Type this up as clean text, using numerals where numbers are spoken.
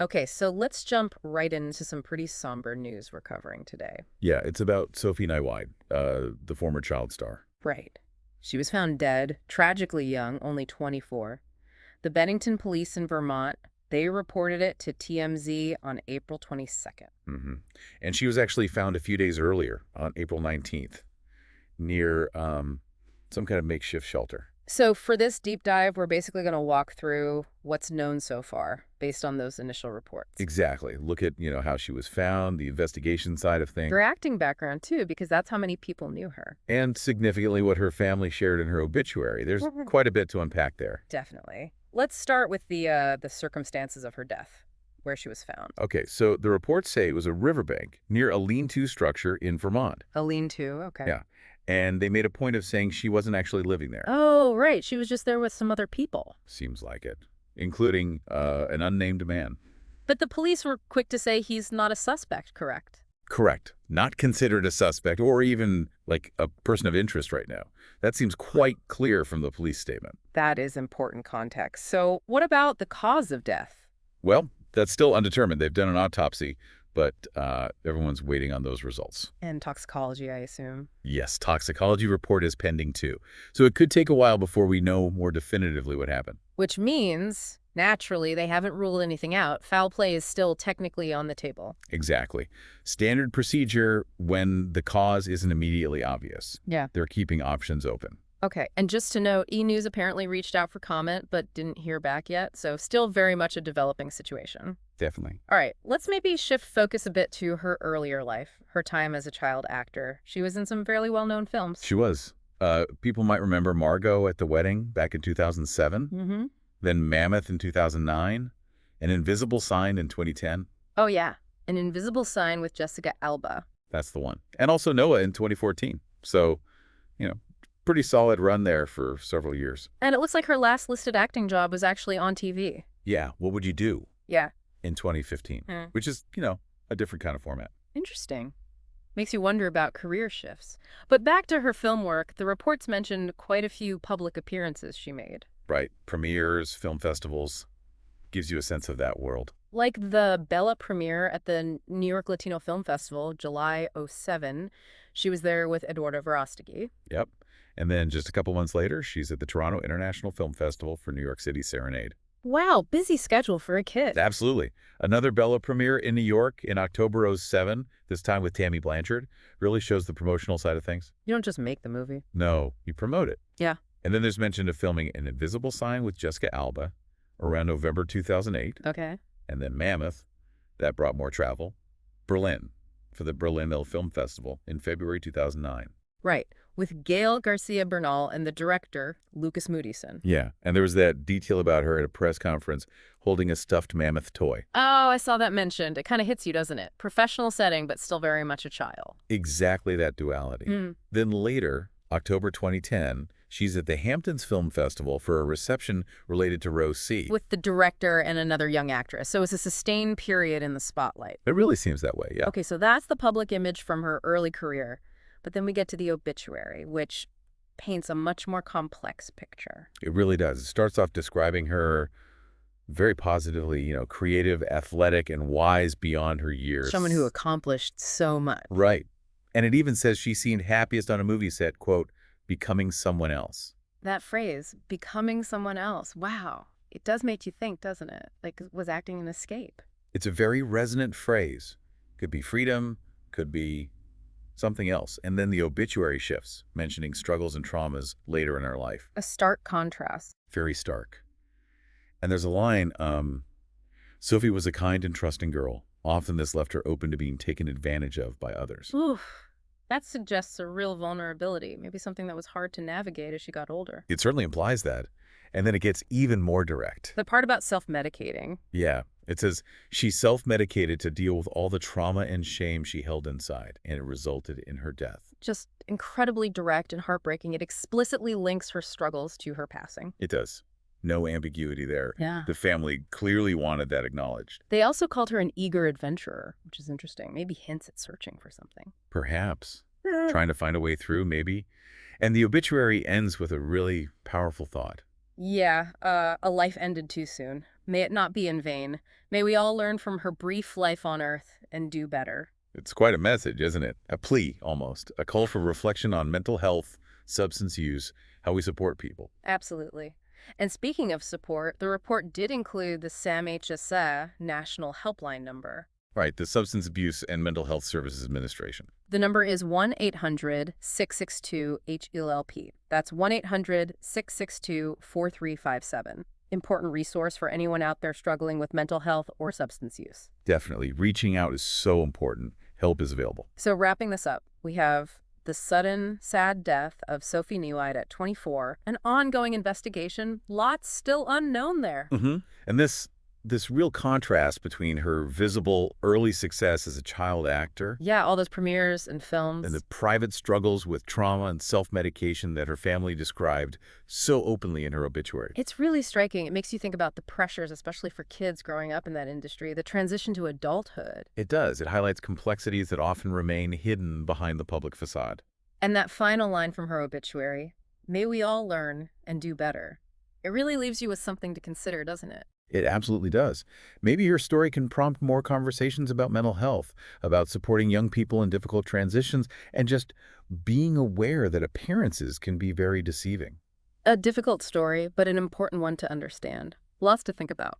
Okay, so let's jump right into some pretty somber news we're covering today. Yeah, it's about Sophie Nyweide, the former child star. Right. She was found dead, tragically young, only 24. The Bennington police in Vermont, they reported it to TMZ on April 22nd. hmm And she was actually found a few days earlier, on April 19th, near some kind of makeshift shelter. So for this deep dive, we're basically going to walk through what's known so far based on those initial reports. Exactly. Look at, how she was found, the investigation side of things, Her acting background, too, because that's how many people knew her. and significantly what her family shared in her obituary. There's quite a bit to unpack there. Definitely. Let's start with the circumstances of her death, where she was found. Okay, so the reports say it was a riverbank near a lean-to structure in Vermont. A lean-to, okay. Yeah. And they made a point of saying she wasn't actually living there. Oh, right. She was just there with some other people. Seems like it, including an unnamed man. But the police were quick to say he's not a suspect, correct? Correct. Not considered a suspect or even like a person of interest right now. That seems quite clear from the police statement. That is important context. So what about the cause of death? Well, that's still undetermined. They've done an autopsy, but everyone's waiting on those results. And toxicology, I assume. Yes, toxicology report is pending too. So it could take a while before we know more definitively what happened. Which means, naturally, they haven't ruled anything out. Foul play is still technically on the table. Exactly. Standard procedure when the cause isn't immediately obvious. Yeah. They're keeping options open. Okay, and just to note, E! News apparently reached out for comment, but didn't hear back yet, so still very much a developing situation. Definitely. All right, let's maybe shift focus a bit to her earlier life, her time as a child actor. She was in some fairly well-known films. She was. People might remember Margot at the Wedding back in 2007, Mm-hmm. then Mammoth in 2009, An Invisible Sign in 2010. Oh, yeah, An Invisible Sign with Jessica Alba. That's the one. And also Noah in 2014. So, you know, pretty solid run there for several years. And it looks like her last listed acting job was actually on TV. Yeah, What Would You Do Yeah. in 2015, Hmm. which is, a different kind of format. Interesting. Makes you wonder about career shifts. But back to her film work, the reports mentioned quite a few public appearances she made. Right. Premieres, film festivals, gives you a sense of that world. Like the Bella premiere at the New York Latino Film Festival, July '07. She was there with Eduardo Verostegui. Yep. And then just a couple months later, she's at the Toronto International Film Festival for New York City Serenade. Wow, busy schedule for a kid. Absolutely. Another Bella premiere in New York in October '07, this time with Tammy Blanchard, really shows the promotional side of things. You don't just make the movie. No, you promote it. Yeah. And then there's mention of filming An Invisible Sign with Jessica Alba around November 2008, Okay. and then Mammoth, that brought more travel. Berlin, for the Berlin Film Festival in February 2009. Right, with Gail Garcia Bernal and the director, Lucas Moodysson. Yeah, and there was that detail about her at a press conference holding a stuffed mammoth toy. Oh, I saw that mentioned. It kind of hits you, doesn't it? Professional setting, but still very much a child. Exactly that duality. Mm. Then later, October 2010, she's at the Hamptons Film Festival for a reception related to Row C. With the director and another young actress. So it's a sustained period in the spotlight. It really seems that way, yeah. Okay, so that's the public image from her early career. But then we get to the obituary, which paints a much more complex picture. It really does. It starts off describing her very positively, creative, athletic, and wise beyond her years. Someone who accomplished so much. Right. And it even says she seemed happiest on a movie set, quote, becoming someone else. That phrase, becoming someone else, wow. It does make you think, doesn't it? Like, was acting an escape? It's a very resonant phrase. Could be freedom, could be something else. And then the obituary shifts, mentioning struggles and traumas later in her life. A stark contrast. Very stark. And there's a line, Sophie was a kind and trusting girl. Often this left her open to being taken advantage of by others. Oof. That suggests a real vulnerability, maybe something that was hard to navigate as she got older. It certainly implies that. And then it gets even more direct. The part about self-medicating. Yeah. It says she self-medicated to deal with all the trauma and shame she held inside, and it resulted in her death. Just incredibly direct and heartbreaking. It explicitly links her struggles to her passing. It does. No ambiguity there. Yeah. The family clearly wanted that acknowledged. They also called her an eager adventurer, which is interesting. Maybe hints at searching for something. Perhaps. Trying to find a way through, maybe. And the obituary ends with a really powerful thought. Yeah, a life ended too soon. May it not be in vain. May we all learn from her brief life on Earth and do better. It's quite a message, isn't it? A plea, almost. A call for reflection on mental health, substance use, how we support people. Absolutely. And speaking of support, the report did include the SAMHSA National Helpline number. Right, the Substance Abuse and Mental Health Services Administration. The number is 1-800-662-HELP. That's 1-800-662-4357. Important resource for anyone out there struggling with mental health or substance use. Definitely. Reaching out is so important. Help is available. So wrapping this up, we have the sudden, sad death of Sophie Nyweide at 24, an ongoing investigation, lots still unknown there. And this real contrast between her visible early success as a child actor Yeah, all those premieres and and the films. private struggles with trauma and self-medication that her family described so openly in her obituary. It's really striking. It makes you think about the pressures, especially for kids growing up in that industry, the transition to adulthood. It does. It highlights complexities that often remain hidden behind the public facade. And that final line from her obituary, may we all learn and do better. It really leaves you with something to consider, doesn't it? It absolutely does. Maybe your story can prompt more conversations about mental health, about supporting young people in difficult transitions, and just being aware that appearances can be very deceiving. A difficult story, but an important one to understand. Lots to think about.